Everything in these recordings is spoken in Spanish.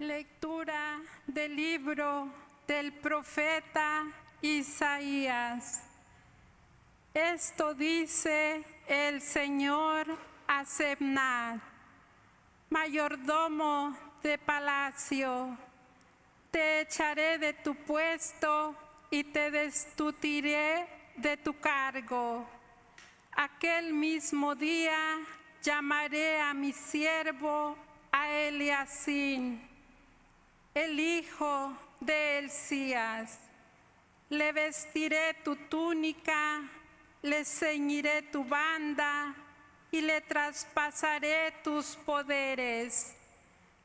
Lectura del libro del profeta Isaías. Esto dice el Señor a Sebna, mayordomo de palacio: te echaré de tu puesto y te destituiré de tu cargo. Aquel mismo día llamaré a mi siervo a Eliacín, el hijo de Hilcías. Le vestiré tu túnica, le ceñiré tu banda y le traspasaré tus poderes.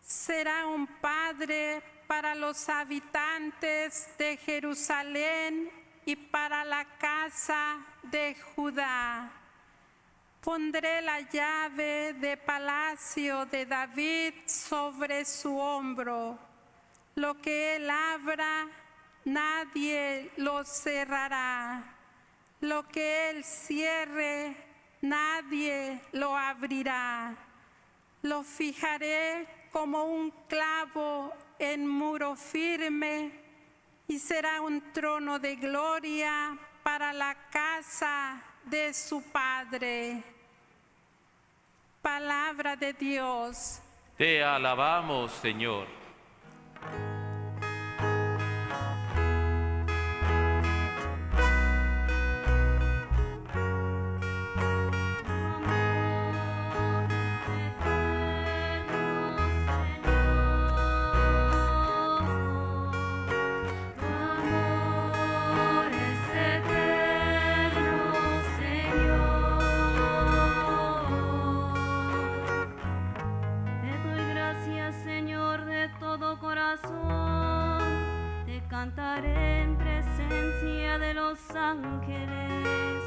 Será un padre para los habitantes de Jerusalén y para la casa de Judá. Pondré la llave de palacio de David sobre su hombro. Lo que él abra, nadie lo cerrará. Lo que él cierre, nadie lo abrirá. Lo fijaré como un clavo en muro firme y será un trono de gloria para la casa de su Padre. Palabra de Dios. Te alabamos, Señor. Cantaré en presencia de los ángeles,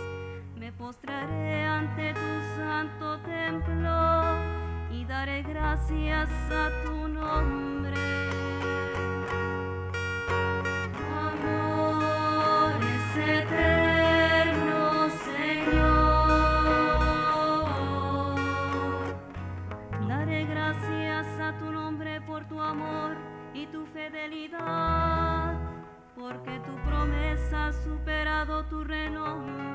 me postraré ante tu santo templo y daré gracias a tu nombre. Amor es eterno, Señor. Daré gracias a tu nombre por tu amor y tu fidelidad, porque tu promesa ha superado tu renombre.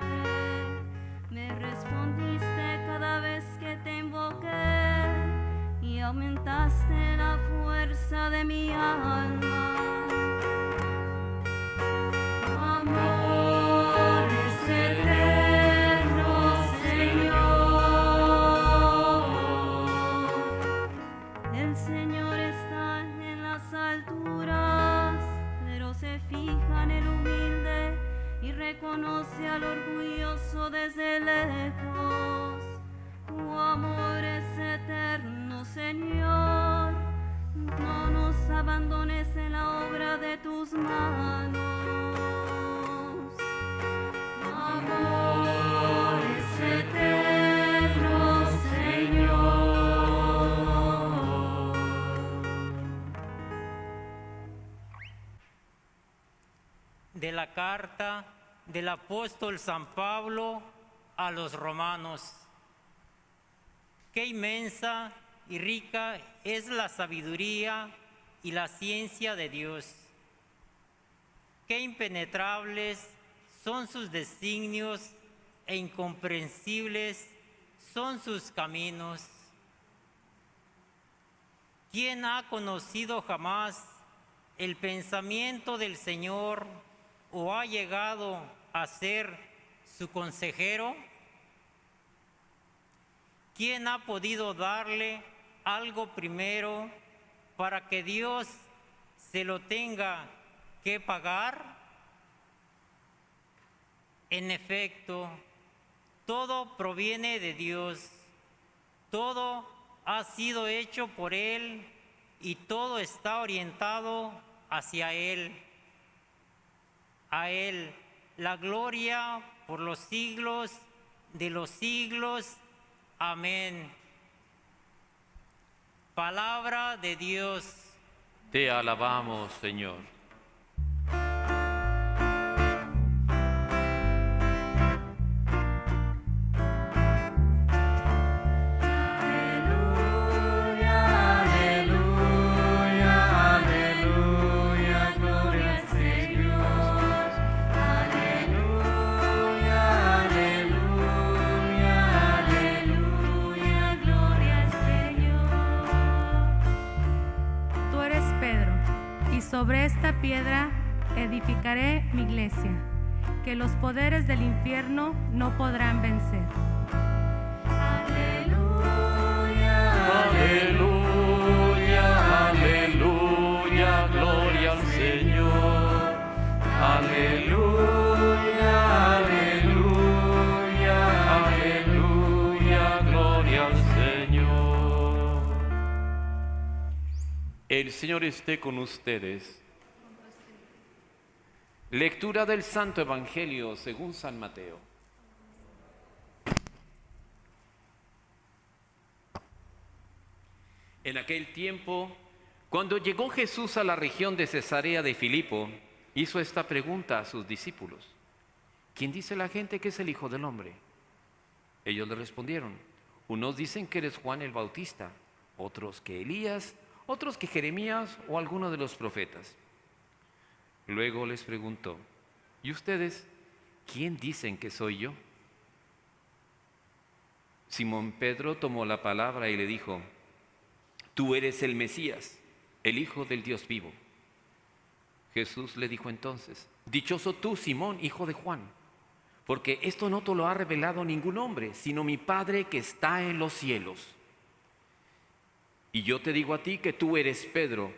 Me respondiste cada vez que te invoqué y aumentaste la fuerza de mi alma. Amor es eterno, Señor. El Señor está en las alturas, pero se fija en el humilde y reconoce al orgulloso desde lejos. Tu amor es eterno, Señor. No nos abandones en la obra de tus manos. Amor es eterno, Señor. De la carta del apóstol San Pablo a los romanos. Qué inmensa y rica es la sabiduría y la ciencia de Dios. Qué impenetrables son sus designios e incomprensibles son sus caminos. ¿Quién ha conocido jamás el pensamiento del Señor o ha llegado a ser su consejero? ¿Quién ha podido darle algo primero para que Dios se lo tenga que pagar? En efecto, todo proviene de Dios, todo ha sido hecho por Él y todo está orientado hacia Él. A Él la gloria por los siglos de los siglos. Amén. Palabra de Dios. Te alabamos, Señor. Aleluya, aleluya. sobre esta piedra edificaré mi iglesia, que los poderes del infierno no podrán vencer. Aleluya, Aleluya, aleluya, gloria al Señor. Aleluya, aleluya, aleluya, gloria al Señor. El Señor esté con ustedes. Lectura del Santo Evangelio según San Mateo. En aquel tiempo, cuando llegó Jesús a la región de Cesarea de Filipo, hizo esta pregunta a sus discípulos: ¿quién dice la gente que es el Hijo del Hombre? Ellos le respondieron: unos dicen que eres Juan el Bautista, otros que Elías, otros que Jeremías o alguno de los profetas. Luego les preguntó: ¿y ustedes quién dicen que soy yo? Simón Pedro tomó la palabra y le dijo: tú eres el Mesías, el Hijo del Dios vivo. Jesús le dijo entonces: dichoso tú, Simón, hijo de Juan, porque esto no te lo ha revelado ningún hombre, sino mi Padre que está en los cielos. Y yo te digo a ti que tú eres Pedro,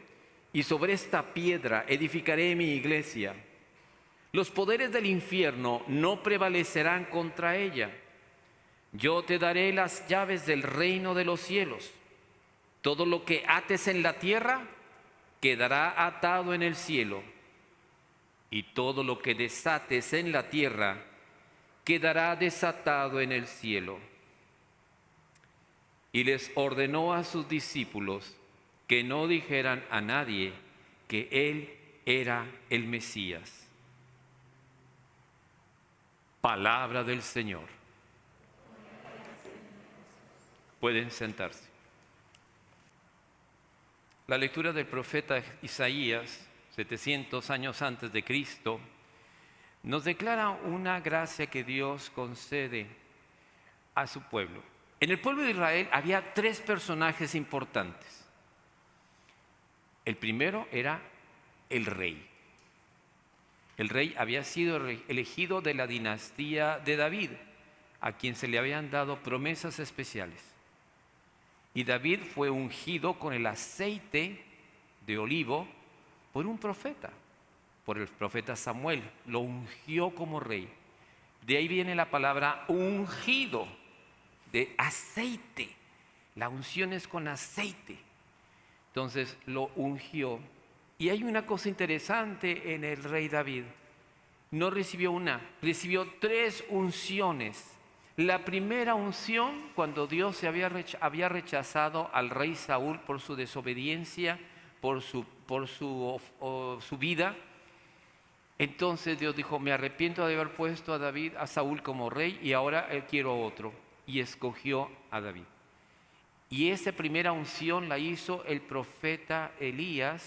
y sobre esta piedra edificaré mi iglesia. Los poderes del infierno no prevalecerán contra ella. Yo te daré las llaves del reino de los cielos. Todo lo que ates en la tierra quedará atado en el cielo, y todo lo que desates en la tierra quedará desatado en el cielo. Y les ordenó a sus discípulos que no dijeran a nadie que Él era el Mesías. Palabra del Señor. Pueden sentarse. La lectura del profeta Isaías, 700 años antes de Cristo, nos declara una gracia que Dios concede a su pueblo. En el pueblo de Israel había tres personajes importantes. El primero era el rey. El rey había sido elegido de la dinastía de David, a quien se le habían dado promesas especiales. Y David fue ungido con el aceite de olivo por un profeta, por el profeta Samuel. Lo ungió como rey. De ahí viene la palabra ungido, de aceite. La unción es con aceite. Entonces lo ungió. Y hay una cosa interesante en el rey David. No recibió una, recibió tres unciones. La primera unción, cuando Dios se había rechazado al rey Saúl por su desobediencia, por su vida. Entonces Dios dijo: me arrepiento de haber puesto a Saúl como rey, y ahora quiero otro. Y escogió a David. Y esa primera unción la hizo el profeta el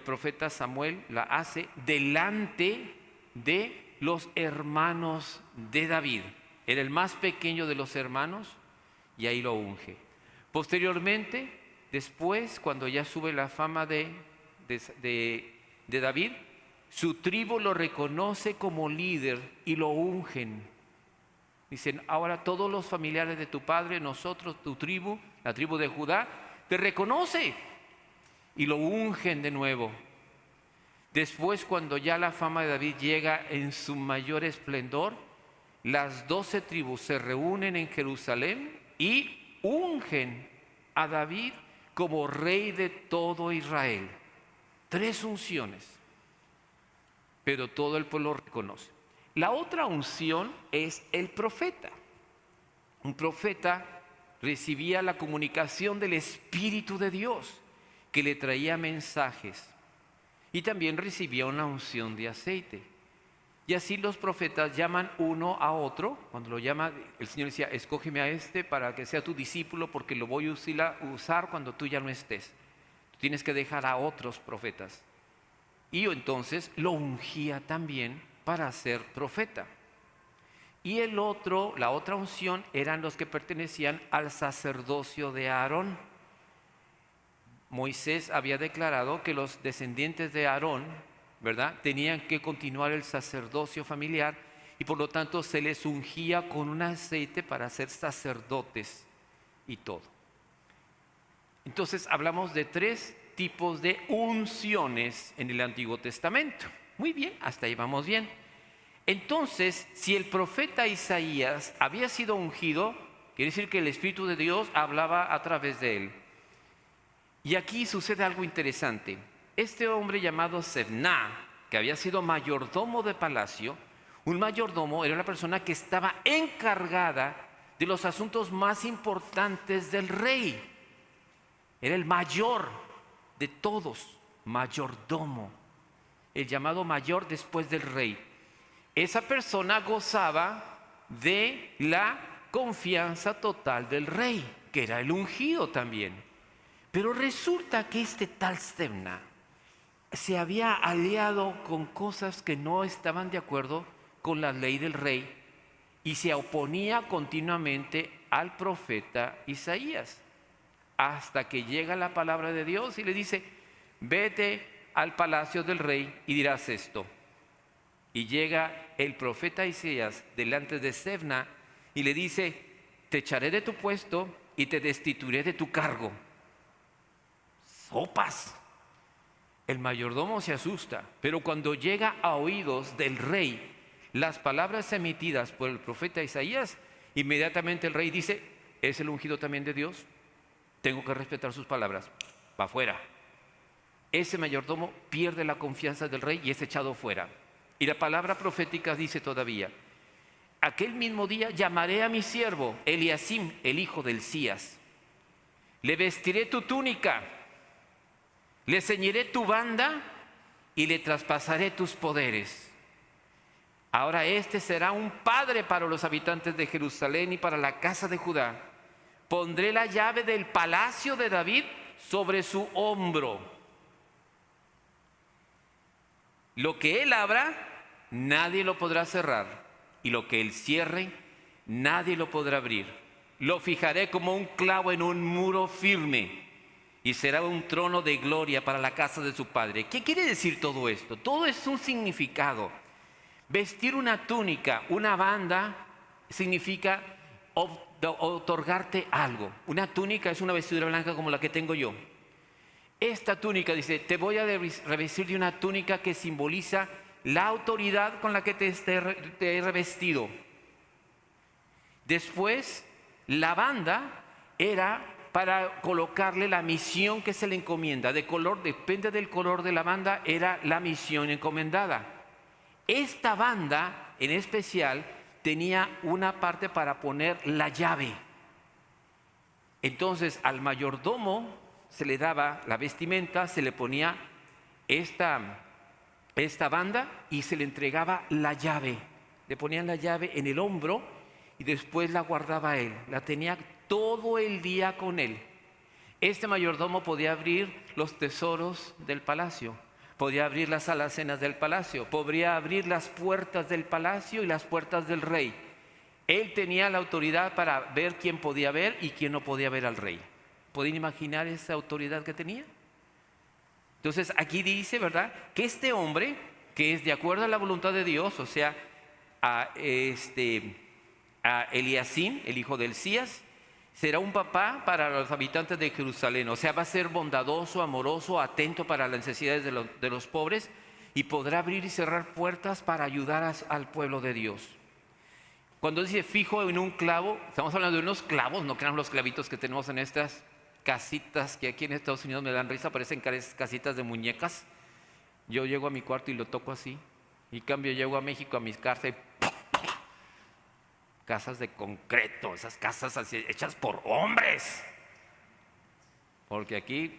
profeta Samuel la hace delante de los hermanos de David. Era el más pequeño de los hermanos y ahí lo unge. Posteriormente, después, cuando ya sube la fama de David, su tribu lo reconoce como líder y lo ungen. Dicen: ahora todos los familiares de tu padre, nosotros, tu tribu, la tribu de Judá, te reconoce, y lo ungen de nuevo. Después, cuando ya la fama de David llega en su mayor esplendor, las 12 tribus se reúnen en Jerusalén y ungen a David como rey de todo Israel. 3 unciones, pero todo el pueblo reconoce. La otra unción es el profeta. Un profeta recibía la comunicación del Espíritu de Dios, que le traía mensajes. Y también recibía una unción de aceite. Y así los profetas llaman uno a otro. Cuando lo llama, el Señor decía: escógeme a este para que sea tu discípulo, porque lo voy a usar cuando tú ya no estés. Tú tienes que dejar a otros profetas. Y entonces lo ungía también para ser profeta. Y la otra unción eran los que pertenecían al sacerdocio de Aarón. Moisés había declarado que los descendientes de Aarón, ¿verdad?, tenían que continuar el sacerdocio familiar y por lo tanto se les ungía con un aceite para ser sacerdotes y todo. Entonces hablamos de 3 tipos de unciones en el Antiguo Testamento. Muy bien, hasta ahí vamos bien. Entonces, si el profeta Isaías había sido ungido, quiere decir que el Espíritu de Dios hablaba a través de él. Y aquí sucede algo interesante. Este hombre llamado Sebna, que había sido mayordomo de palacio, un mayordomo era una persona que estaba encargada de los asuntos más importantes del rey. Era el mayor de todos, mayordomo, el llamado mayor después del rey. Esa persona gozaba de la confianza total del rey, que era el ungido también. Pero resulta que este tal Sebna se había aliado con cosas que no estaban de acuerdo con la ley del rey y se oponía continuamente al profeta Isaías, hasta que llega la palabra de Dios y le dice: vete al palacio del rey y dirás esto. Y llega el profeta Isaías delante de Sebna y le dice: te echaré de tu puesto y te destituiré de tu cargo. ¡Sopas! El mayordomo se asusta, pero cuando llega a oídos del rey las palabras emitidas por el profeta Isaías, inmediatamente el rey dice: ¿es el ungido también de Dios? Tengo que respetar sus palabras. Va fuera. Ese mayordomo pierde la confianza del rey y es echado fuera. Y la palabra profética dice todavía: aquel mismo día llamaré a mi siervo Eliasim, el hijo del Hilcías. Le vestiré tu túnica, le ceñiré tu banda y le traspasaré tus poderes. Ahora este será un padre para los habitantes de Jerusalén y para la casa de Judá. Pondré la llave del palacio de David sobre su hombro. Lo que él abra, nadie lo podrá cerrar, y lo que él cierre, nadie lo podrá abrir. Lo fijaré como un clavo en un muro firme, y será un trono de gloria para la casa de su padre. ¿Qué quiere decir todo esto? Todo es un significado. Vestir una túnica, una banda, significa otorgarte algo. Una túnica es una vestidura blanca como la que tengo yo. Esta túnica, dice, te voy a revestir de una túnica que simboliza la autoridad con la que te he revestido. Después, la banda era para colocarle la misión que se le encomienda. Depende del color de la banda, era la misión encomendada. Esta banda, en especial, tenía una parte para poner la llave. Entonces, al mayordomo se le daba la vestimenta, se le ponía esta banda y se le entregaba la llave. Le ponían la llave en el hombro y después la guardaba él. La tenía todo el día con él. Este mayordomo podía abrir los tesoros del palacio, podía abrir las alacenas del palacio, podría abrir las puertas del palacio y las puertas del rey. Él tenía la autoridad para ver quién podía ver y quién no podía ver al rey. ¿Pueden imaginar esa autoridad que tenía? Entonces aquí dice, ¿verdad?, que este hombre, que es de acuerdo a la voluntad de Dios, o sea, a Eliasim, el hijo del Hilcías, será un papá para los habitantes de Jerusalén. O sea, va a ser bondadoso, amoroso, atento para las necesidades de los pobres y podrá abrir y cerrar puertas para ayudar al pueblo de Dios. Cuando dice fijo en un clavo, estamos hablando de unos clavos, no crean los clavitos que tenemos en estas casitas que aquí en Estados Unidos me dan risa, parecen casitas de muñecas. Yo llego a mi cuarto y lo toco así. Y en cambio llego a México a mis casas y casas de concreto, esas casas así, hechas por hombres. Porque aquí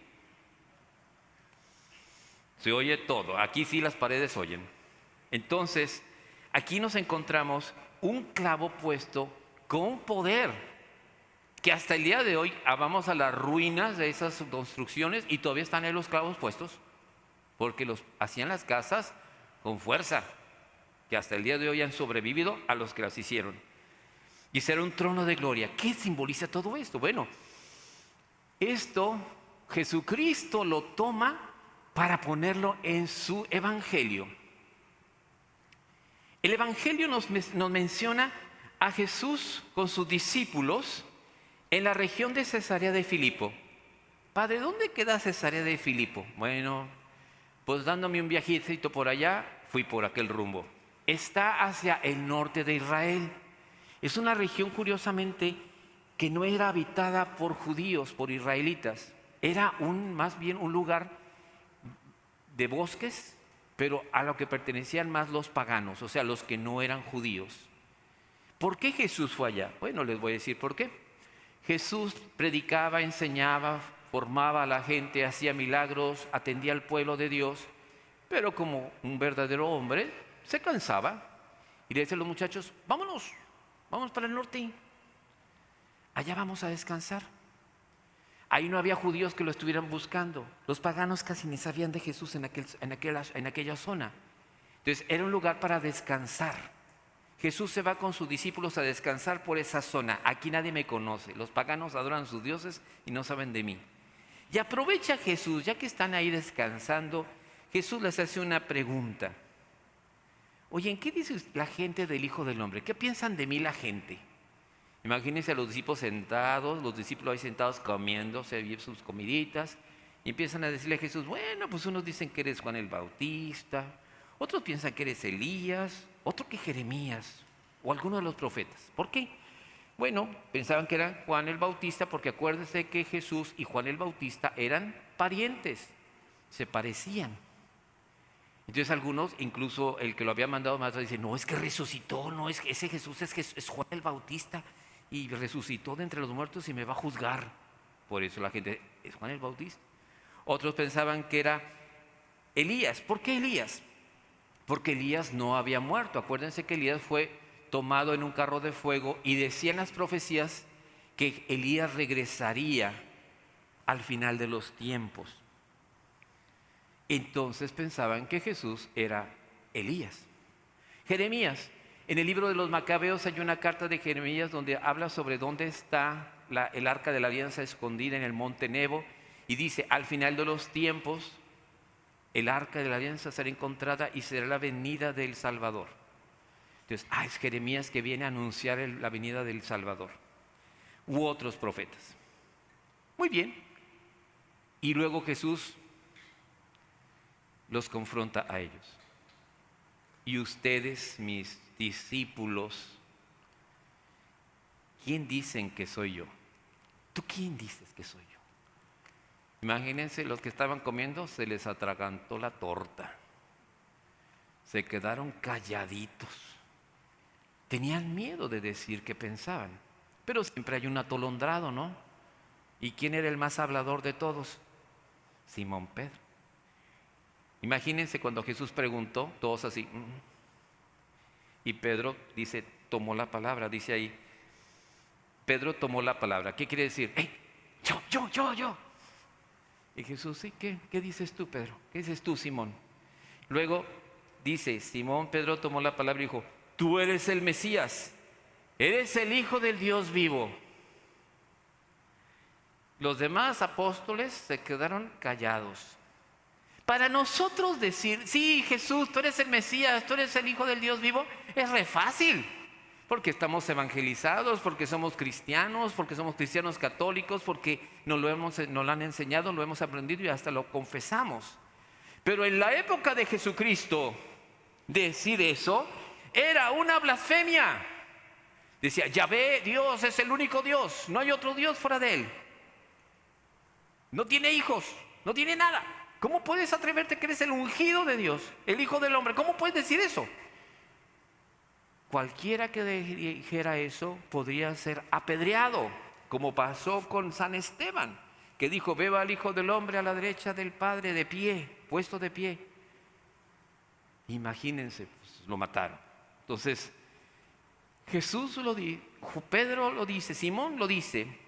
se oye todo, aquí sí las paredes oyen. Entonces, aquí nos encontramos un clavo puesto con poder, que hasta el día de hoy vamos a las ruinas de esas construcciones y todavía están ahí los clavos puestos, porque los hacían las casas con fuerza, que hasta el día de hoy han sobrevivido a los que las hicieron. Y será un trono de gloria. ¿Qué simboliza todo esto? Bueno, esto Jesucristo lo toma para ponerlo en su evangelio. El evangelio nos menciona a Jesús con sus discípulos en la región de Cesarea de Filipo. Padre, ¿dónde queda Cesarea de Filipo? Bueno, pues dándome un viajecito por allá, fui por aquel rumbo. Está hacia el norte de Israel. Es una región, curiosamente, que no era habitada por judíos, por israelitas. Era más bien un lugar de bosques, pero a lo que pertenecían más los paganos, o sea, los que no eran judíos. ¿Por qué Jesús fue allá? Bueno, les voy a decir por qué. Jesús predicaba, enseñaba, formaba a la gente, hacía milagros, atendía al pueblo de Dios, pero como un verdadero hombre, se cansaba y le decía a los muchachos, vámonos para el norte, allá vamos a descansar. Ahí no había judíos que lo estuvieran buscando, los paganos casi ni sabían de Jesús en aquella zona. Entonces era un lugar para descansar. Jesús se va con sus discípulos a descansar por esa zona. Aquí nadie me conoce, los paganos adoran a sus dioses y no saben de mí. Y aprovecha Jesús, ya que están ahí descansando, Jesús les hace una pregunta. Oye, ¿qué dice la gente del Hijo del Hombre? ¿Qué piensan de mí la gente? Imagínense a los discípulos sentados, los discípulos ahí sentados comiéndose sus comiditas, y empiezan a decirle a Jesús, bueno, pues unos dicen que eres Juan el Bautista, otros piensan que eres Elías, otro que Jeremías, o alguno de los profetas. ¿Por qué? Bueno, pensaban que era Juan el Bautista, porque acuérdense que Jesús y Juan el Bautista eran parientes, se parecían. Entonces algunos, incluso el que lo había mandado más, dicen, no, es que resucitó, no, es que ese Jesús es Juan el Bautista, y resucitó de entre los muertos y me va a juzgar. Por eso la gente, es Juan el Bautista. Otros pensaban que era Elías. ¿Por qué Elías? Porque Elías no había muerto. Acuérdense que Elías fue tomado en un carro de fuego y decían las profecías que Elías regresaría al final de los tiempos. Entonces pensaban que Jesús era Elías. Jeremías. En el libro de los Macabeos hay una carta de Jeremías donde habla sobre dónde está el arca de la alianza escondida en el monte Nebo, y dice, al final de los tiempos, el arca de la alianza será encontrada y será la venida del Salvador. Entonces, es Jeremías que viene a anunciar la venida del Salvador. U otros profetas. Muy bien. Y luego Jesús los confronta a ellos. Y ustedes, mis discípulos, ¿quién dicen que soy yo? ¿Tú quién dices que soy yo? Imagínense, los que estaban comiendo se les atragantó la torta. Se quedaron calladitos. Tenían miedo de decir qué pensaban. Pero siempre hay un atolondrado, ¿no? ¿Y quién era el más hablador de todos? Simón Pedro. Imagínense cuando Jesús preguntó, todos así. Y Pedro dice, tomó la palabra, dice ahí. Pedro tomó la palabra. ¿Qué quiere decir? Yo. Y Jesús, sí, ¿qué dices tú, Pedro? ¿Qué dices tú, Simón? Luego dice, Simón Pedro tomó la palabra y dijo, tú eres el Mesías, eres el Hijo del Dios vivo. Los demás apóstoles se quedaron callados. Para nosotros decir, sí, Jesús, tú eres el Mesías, tú eres el Hijo del Dios vivo, es re fácil. Porque estamos evangelizados, porque somos cristianos católicos, porque nos lo han enseñado, lo hemos aprendido y hasta lo confesamos. Pero en la época de Jesucristo, decir eso era una blasfemia. Decía, Yahvé, Dios es el único Dios, no hay otro Dios fuera de Él. No tiene hijos, no tiene nada. ¿Cómo puedes atreverte que eres el ungido de Dios, el Hijo del Hombre? ¿Cómo puedes decir eso? Cualquiera que dijera eso podría ser apedreado, como pasó con San Esteban, que dijo, veo al Hijo del Hombre a la derecha del Padre de pie, puesto de pie. Imagínense, pues, lo mataron. Entonces, Jesús lo dice, Pedro lo dice, Simón lo dice.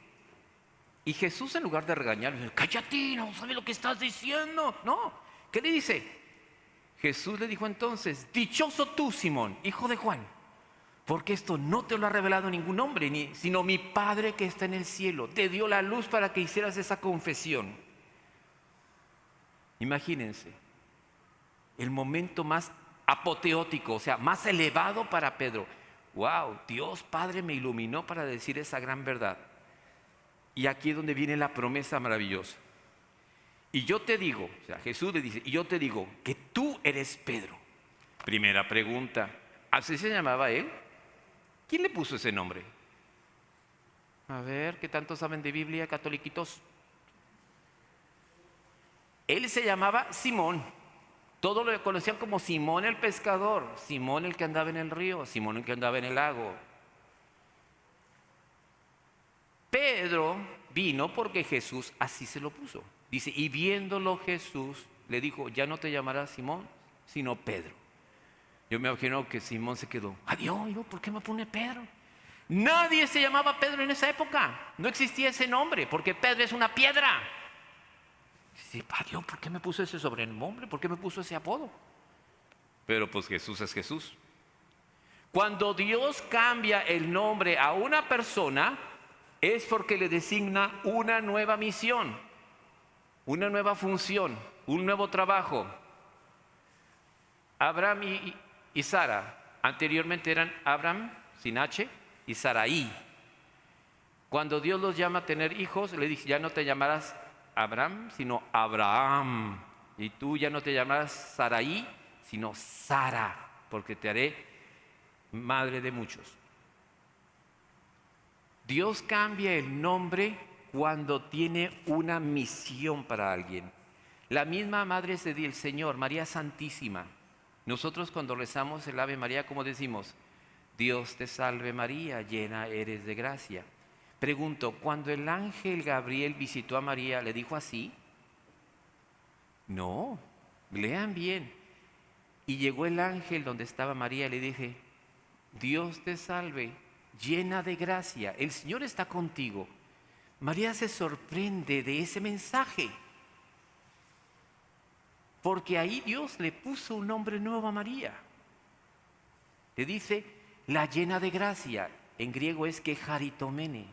Y Jesús, en lugar de regañarlo, dice, cállate, no sabes lo que estás diciendo. No, ¿qué le dice? Jesús le dijo entonces, dichoso tú, Simón, hijo de Juan, porque esto no te lo ha revelado ningún hombre, sino mi Padre que está en el cielo. Te dio la luz para que hicieras esa confesión. Imagínense, el momento más apoteótico, o sea, más elevado para Pedro. ¡Wow! Dios Padre me iluminó para decir esa gran verdad. Y aquí es donde viene la promesa maravillosa. Y yo te digo, o sea, Jesús le dice, y yo te digo que tú eres Pedro. Primera pregunta, ¿así se llamaba él? ¿Quién le puso ese nombre? A ver, ¿qué tanto saben de Biblia, catoliquitos? Él se llamaba Simón. Todos lo conocían como Simón el pescador, Simón el que andaba en el río, Simón el que andaba en el lago. Pedro vino porque Jesús así se lo puso. Dice, y viéndolo Jesús le dijo, ya no te llamarás Simón, sino Pedro. Yo me imagino que Simón se quedó, adiós, ¿por qué me pone Pedro? Nadie se llamaba Pedro en esa época, no existía ese nombre, porque Pedro es una piedra. Dice, adiós, ¿por qué me puso ese sobrenombre? ¿Por qué me puso ese apodo? Pero pues Jesús es Jesús. Cuando Dios cambia el nombre a una persona, es porque le designa una nueva misión, una nueva función, un nuevo trabajo. Abraham y Sara, anteriormente eran Abraham, sin H, y Saraí. Cuando Dios los llama a tener hijos, le dice, ya no te llamarás Abraham, sino Abraham. Y tú ya no te llamarás Saraí, sino Sara, porque te haré madre de muchos. Dios cambia el nombre cuando tiene una misión para alguien. La misma Madre del Señor, María Santísima. Nosotros cuando rezamos el Ave María, ¿cómo decimos? Dios te salve María, llena eres de gracia. Pregunto, cuando el ángel Gabriel visitó a María, ¿le dijo así? No, lean bien. Y llegó el ángel donde estaba María y le dije, Dios te salve, llena de gracia, el Señor está contigo. María se sorprende de ese mensaje, porque ahí Dios le puso un nombre nuevo a María. Le dice, la llena de gracia, en griego es quejaritomene.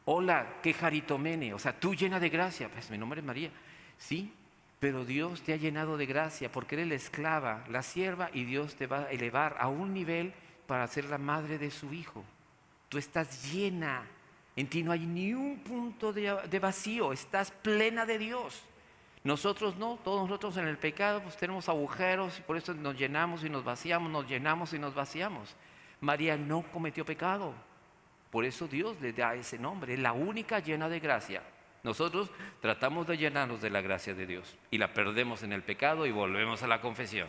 Hola, quejaritomene, o sea, tú llena de gracia, pues mi nombre es María. Sí, pero Dios te ha llenado de gracia porque eres la esclava, la sierva, y Dios te va a elevar a un nivel para ser la madre de su hijo. Tú estás llena, en ti no hay ni un punto de vacío, estás plena de Dios. Nosotros no, todos nosotros en el pecado pues tenemos agujeros y por eso nos llenamos y nos vaciamos, nos llenamos y nos vaciamos. María no cometió pecado, por eso Dios le da ese nombre, es la única llena de gracia. Nosotros tratamos de llenarnos de la gracia de Dios y la perdemos en el pecado y volvemos a la confesión.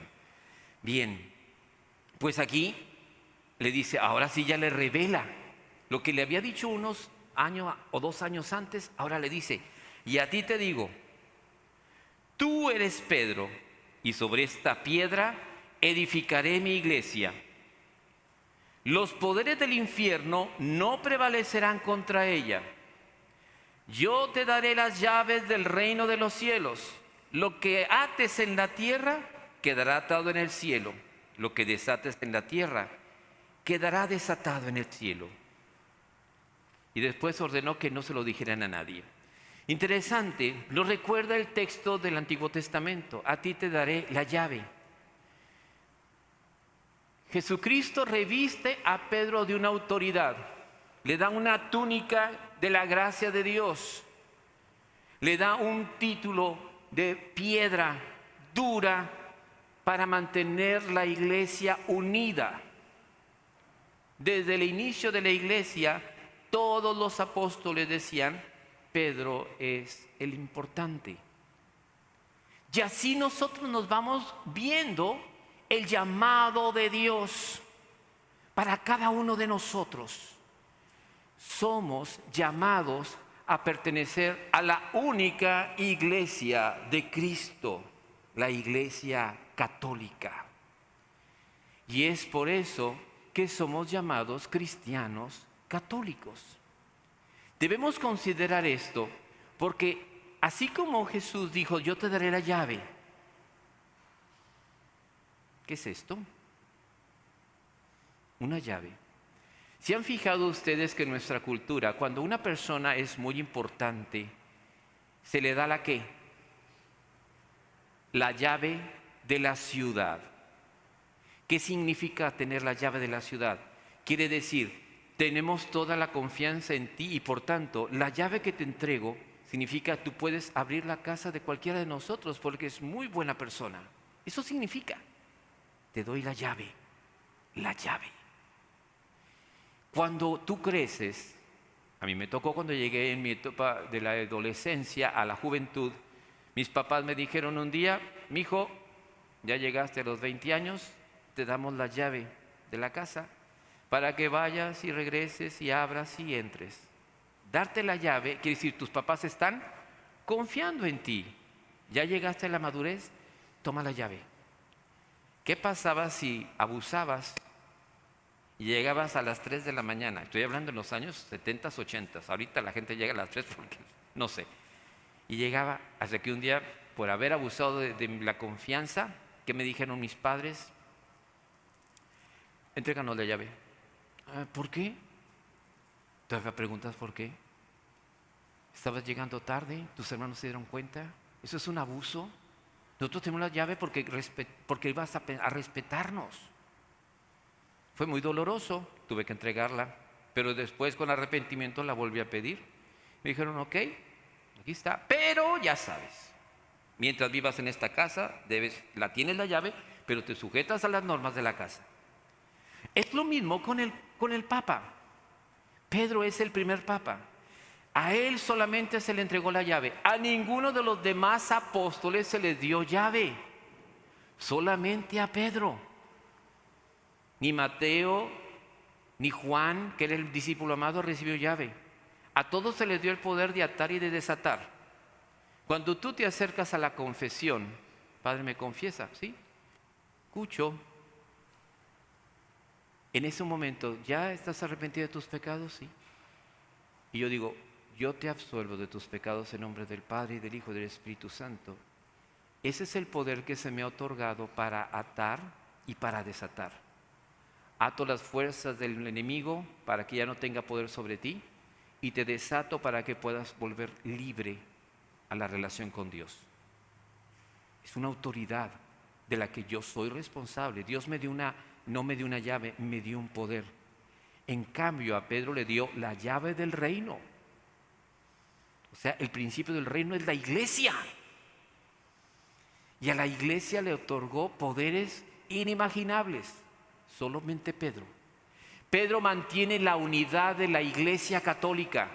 Bien, pues aquí le dice, ahora sí ya le revela lo que le había dicho unos años o 2 años antes, ahora le dice, y a ti te digo, tú eres Pedro, y sobre esta piedra edificaré mi iglesia. Los poderes del infierno no prevalecerán contra ella. Yo te daré las llaves del reino de los cielos. Lo que ates en la tierra quedará atado en el cielo. Lo que desates en la tierra quedará desatado en el cielo. Y después ordenó que no se lo dijeran a nadie. Interesante, nos recuerda el texto del Antiguo Testamento. A ti te daré la llave. Jesucristo reviste a Pedro de una autoridad. Le da una túnica de la gracia de Dios. Le da un título de piedra dura para mantener la iglesia unida. Desde el inicio de la iglesia, todos los apóstoles decían, Pedro es el importante. Y así nosotros nos vamos viendo el llamado de Dios para cada uno de nosotros. Somos llamados a pertenecer a la única iglesia de Cristo, la iglesia católica. Y es por eso que somos llamados cristianos católicos. Debemos considerar esto porque así como Jesús dijo, yo te daré la llave. ¿Qué es esto? Una llave. ¿Se han fijado ustedes que en nuestra cultura, cuando una persona es muy importante, se le da la qué? la llave de la ciudad. ¿Qué significa tener la llave de la ciudad? Quiere decir, tenemos toda la confianza en ti y por tanto, la llave que te entrego significa tú puedes abrir la casa de cualquiera de nosotros porque es muy buena persona. Eso significa, te doy la llave, la llave. Cuando tú creces, a mí me tocó cuando llegué en mi etapa de la adolescencia a la juventud, mis papás me dijeron un día, mijo, ya llegaste a los 20 años, te damos la llave de la casa para que vayas y regreses y abras y entres. Darte la llave quiere decir tus papás están confiando en ti. Ya llegaste a la madurez, toma la llave. ¿Qué pasaba si abusabas y llegabas a las 3 de la mañana? Estoy hablando en los años 70s, 80s. Ahorita la gente llega a las 3 porque no sé. Y llegaba hasta que un día, por haber abusado de la confianza, que me dijeron mis padres, entréganos la llave. ¿Por qué? Todavía preguntas por qué. Estabas llegando tarde, tus hermanos se dieron cuenta. Eso es un abuso. Nosotros tenemos la llave porque ibas a respetarnos. Fue muy doloroso, tuve que entregarla, pero después con arrepentimiento la volví a pedir. Me dijeron, ok, aquí está, pero ya sabes, mientras vivas en esta casa, tienes la llave, pero te sujetas a las normas de la casa. Es lo mismo con el Papa. Pedro es el primer Papa. A él solamente se le entregó la llave. A ninguno de los demás apóstoles se les dio llave. Solamente a Pedro. Ni Mateo, ni Juan, que era el discípulo amado, recibió llave. A todos se les dio el poder de atar y de desatar. Cuando tú te acercas a la confesión, Padre, me confiesa, ¿sí? Escucho. En ese momento, ¿ya estás arrepentido de tus pecados? Sí. Y yo digo, yo te absuelvo de tus pecados en nombre del Padre y del Hijo y del Espíritu Santo. Ese es el poder que se me ha otorgado para atar y para desatar. Ato las fuerzas del enemigo para que ya no tenga poder sobre ti y te desato para que puedas volver libre a la relación con Dios. Es una autoridad de la que yo soy responsable. Dios no me dio una llave, me dio un poder. En cambio, a Pedro le dio la llave del reino. O sea, el principio del reino es la iglesia. Y a la iglesia le otorgó poderes inimaginables. Solamente Pedro. Pedro mantiene la unidad de la iglesia católica.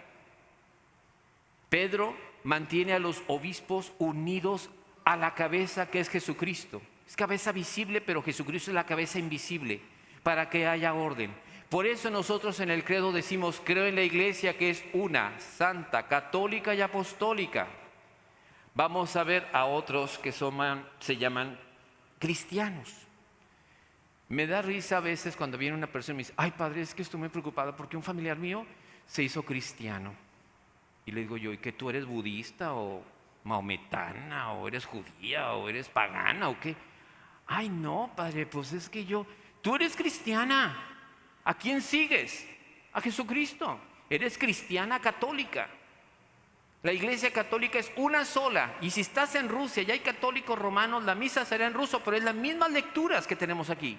Pedro mantiene a los obispos unidos a la cabeza que es Jesucristo. Es cabeza visible, pero Jesucristo es la cabeza invisible, para que haya orden. Por eso nosotros en el credo decimos, creo en la iglesia que es una, santa, católica y apostólica. Vamos a ver a otros que se llaman cristianos. Me da risa a veces cuando viene una persona y me dice, ay padre, es que estoy muy preocupado porque un familiar mío se hizo cristiano. Y le digo yo, ¿y que tú eres budista o maometana o eres judía o eres pagana o qué? Ay no, padre, pues es que tú eres cristiana. ¿A quién sigues? A Jesucristo. Eres cristiana católica. La iglesia católica es una sola. Y si estás en Rusia y hay católicos romanos, la misa será en ruso, pero es las mismas lecturas que tenemos aquí.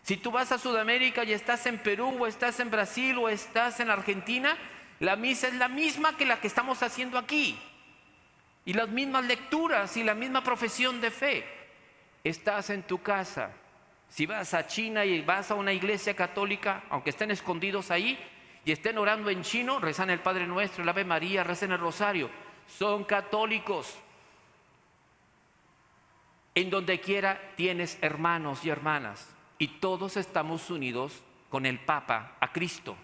Si tú vas a Sudamérica y estás en Perú o estás en Brasil o estás en Argentina, la misa es la misma que la que estamos haciendo aquí. Y las mismas lecturas y la misma profesión de fe. Estás en tu casa. Si vas a China y vas a una iglesia católica, aunque estén escondidos ahí y estén orando en chino, rezan el Padre Nuestro, el Ave María, rezan el Rosario. Son católicos. En donde quiera tienes hermanos y hermanas. Y todos estamos unidos con el Papa, a Cristo.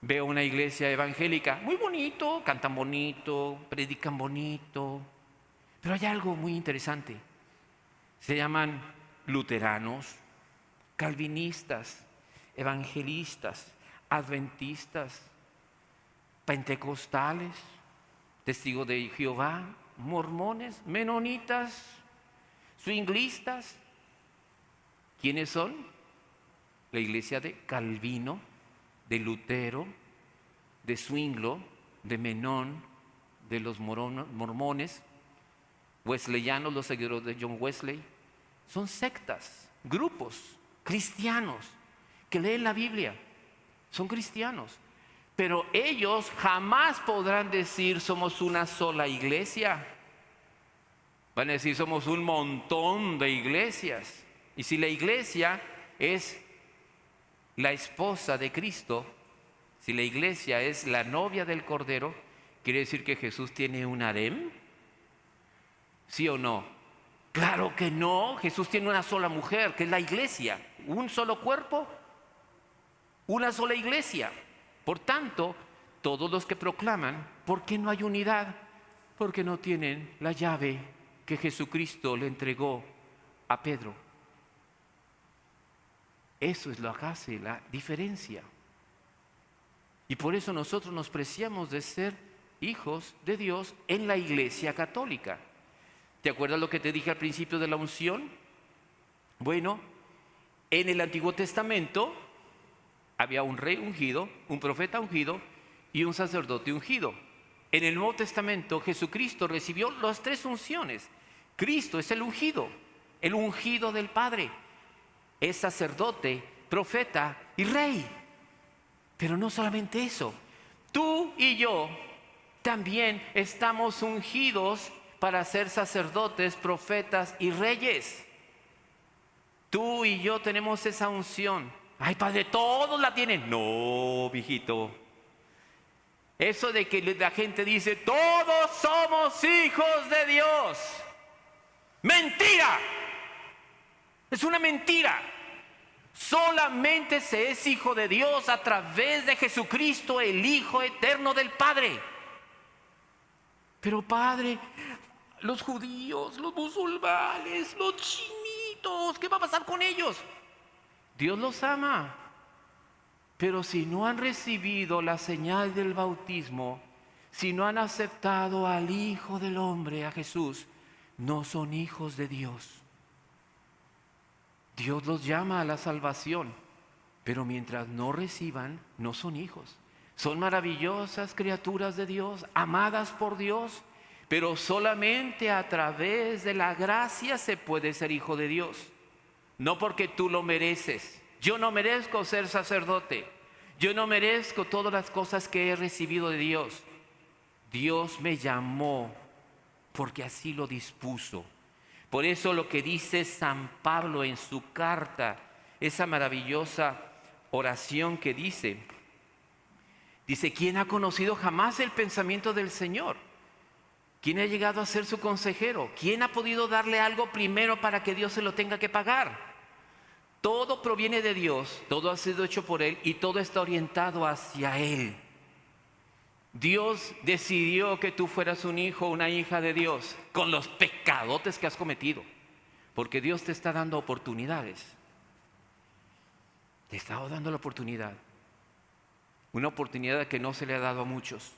Veo una iglesia evangélica, muy bonito, cantan bonito, predican bonito. Pero hay algo muy interesante. Se llaman luteranos, calvinistas, evangelistas, adventistas, pentecostales, testigos de Jehová, mormones, menonitas, swinglistas. ¿Quiénes son? La iglesia de Calvino, de Lutero, de Zwinglio, de Menón, de los mormones. wesleyanos, los seguidores de John Wesley, son sectas, grupos cristianos que leen la Biblia, son cristianos. Pero ellos jamás podrán decir somos una sola iglesia. Van a decir somos un montón de iglesias. Y si la iglesia es la esposa de Cristo, si la iglesia es la novia del Cordero, ¿quiere decir que Jesús tiene un harem? ¿Sí o no? Claro que no. Jesús tiene una sola mujer, que es la iglesia. Un solo cuerpo, una sola iglesia. Por tanto, todos los que proclaman, ¿por qué no hay unidad? Porque no tienen la llave que Jesucristo le entregó a Pedro. Eso es lo que hace la diferencia. Y por eso nosotros nos preciamos de ser hijos de Dios en la Iglesia Católica. ¿Te acuerdas lo que te dije al principio de la unción? Bueno, en el Antiguo Testamento había un rey ungido, un profeta ungido y un sacerdote ungido. En el Nuevo Testamento Jesucristo recibió las tres unciones. Cristo es el ungido del Padre. Es sacerdote, profeta y rey. Pero no solamente eso. Tú y yo también estamos ungidos para ser sacerdotes, profetas y reyes. Tú y yo tenemos esa unción. Ay, Padre, todos la tienen. No, viejito. Eso de que la gente dice, todos somos hijos de Dios. ¡Mentira! Es una mentira. Solamente se es hijo de Dios a través de Jesucristo, el Hijo eterno del Padre. Pero Padre, los judíos, los musulmanes, los chinitos, ¿qué va a pasar con ellos? Dios los ama. Pero si no han recibido la señal del bautismo, si no han aceptado al Hijo del Hombre, a Jesús, no son hijos de Dios. Dios los llama a la salvación, pero mientras no reciban, no son hijos. Son maravillosas criaturas de Dios, amadas por Dios, pero solamente a través de la gracia se puede ser hijo de Dios. No porque tú lo mereces. Yo no merezco ser sacerdote. Yo no merezco todas las cosas que he recibido de Dios. Dios me llamó porque así lo dispuso. Por eso lo que dice San Pablo en su carta, esa maravillosa oración que dice, ¿quién ha conocido jamás el pensamiento del Señor? ¿Quién ha llegado a ser su consejero? ¿Quién ha podido darle algo primero para que Dios se lo tenga que pagar? Todo proviene de Dios, todo ha sido hecho por Él y todo está orientado hacia Él. Dios decidió que tú fueras un hijo o una hija de Dios con los pecadotes que has cometido, porque Dios te está dando oportunidades. Te está dando la oportunidad, una oportunidad que no se le ha dado a muchos.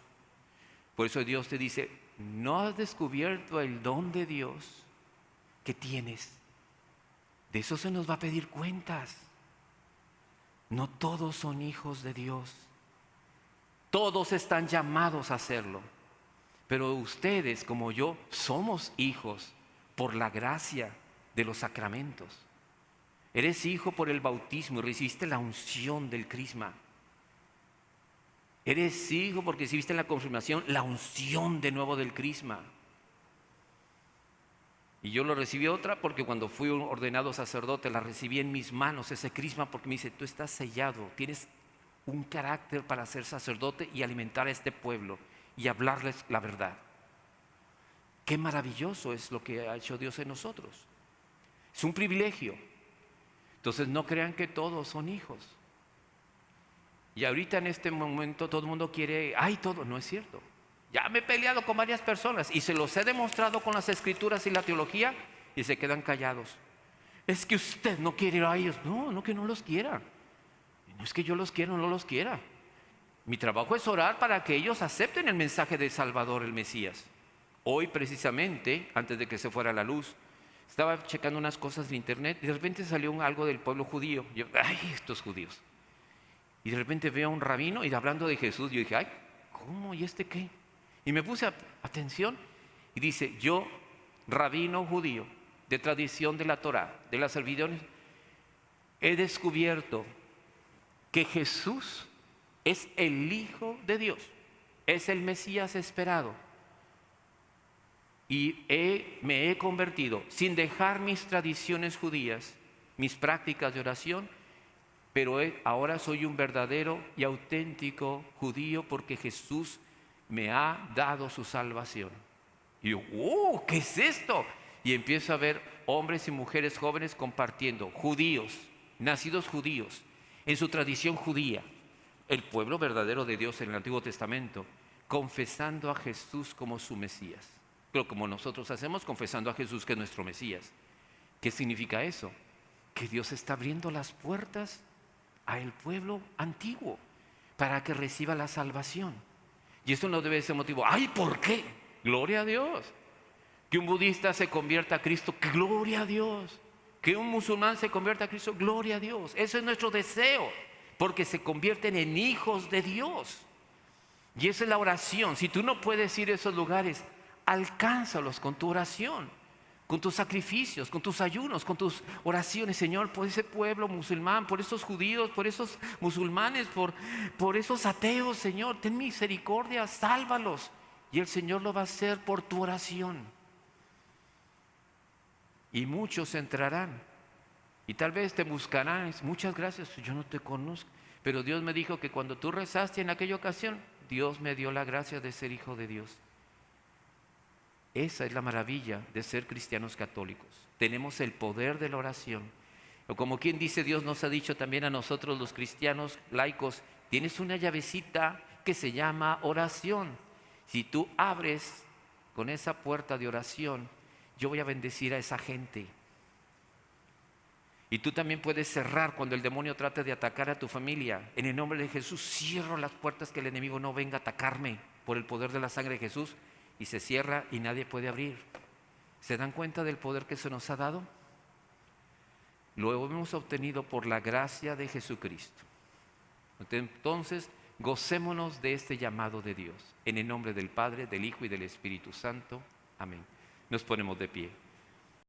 Por eso Dios te dice, ¿no has descubierto el don de Dios que tienes? De eso se nos va a pedir cuentas. No todos son hijos de Dios. Todos están llamados a hacerlo. Pero ustedes, como yo, somos hijos por la gracia de los sacramentos. Eres hijo por el bautismo y recibiste la unción del crisma. Eres hijo porque recibiste en la confirmación la unción de nuevo del crisma. Y yo lo recibí otra porque cuando fui ordenado sacerdote la recibí en mis manos, ese crisma, porque me dice, tú estás sellado, tienes un carácter para ser sacerdote y alimentar a este pueblo y hablarles la verdad. Qué maravilloso es lo que ha hecho Dios en nosotros. Es un privilegio. Entonces no crean que todos son hijos. Y ahorita en este momento todo el mundo quiere, todo, no es cierto. Ya me he peleado con varias personas y se los he demostrado con las escrituras y la teología y se quedan callados. Es que usted no quiere a ellos. No que no los quiera. No es que yo los quiera o no los quiera. Mi trabajo es orar para que ellos acepten el mensaje de Salvador, el Mesías. Hoy precisamente, antes de que se fuera la luz, estaba checando unas cosas de internet y de repente salió algo del pueblo judío. Yo, estos judíos. Y de repente veo a un rabino y hablando de Jesús, yo dije, ¿cómo? ¿Y este qué? Y me puse atención y dice, yo rabino judío, de tradición de la Torá, de las servidores, he descubierto que Jesús es el Hijo de Dios, es el Mesías esperado. Y me he convertido, sin dejar mis tradiciones judías, mis prácticas de oración, pero ahora soy un verdadero y auténtico judío porque Jesús me ha dado su salvación. Y yo, ¿qué es esto? Y empiezo a ver hombres y mujeres jóvenes compartiendo, judíos, nacidos judíos, en su tradición judía, el pueblo verdadero de Dios en el Antiguo Testamento, confesando a Jesús como su Mesías. Pero como nosotros hacemos, confesando a Jesús que es nuestro Mesías. ¿Qué significa eso? Que Dios está abriendo las puertas al pueblo antiguo para que reciba la salvación. Y esto no debe ser motivo. ¡Ay, ¿por qué? Gloria a Dios. Que un budista se convierta a Cristo, gloria a Dios. Que un musulmán se convierta a Cristo, gloria a Dios. Eso es nuestro deseo, porque se convierten en hijos de Dios. Y esa es la oración. Si tú no puedes ir a esos lugares, alcánzalos con tu oración, con tus sacrificios, con tus ayunos, con tus oraciones, Señor, por ese pueblo musulmán, por esos judíos, por esos musulmanes, por esos ateos, Señor, ten misericordia, sálvalos. Y el Señor lo va a hacer por tu oración. Y muchos entrarán y tal vez te buscarán. Muchas gracias, yo no te conozco, pero Dios me dijo que cuando tú rezaste en aquella ocasión, Dios me dio la gracia de ser hijo de Dios. Esa es la maravilla de ser cristianos católicos. Tenemos el poder de la oración. O como quien dice, Dios nos ha dicho también a nosotros los cristianos laicos, tienes una llavecita que se llama oración. Si tú abres con esa puerta de oración, yo voy a bendecir a esa gente. Y tú también puedes cerrar cuando el demonio trate de atacar a tu familia. En el nombre de Jesús, cierro las puertas que el enemigo no venga a atacarme por el poder de la sangre de Jesús. Y se cierra y nadie puede abrir. ¿Se dan cuenta del poder que se nos ha dado? Lo hemos obtenido por la gracia de Jesucristo. Entonces, gocémonos de este llamado de Dios. En el nombre del Padre, del Hijo y del Espíritu Santo. Amén. Nos ponemos de pie.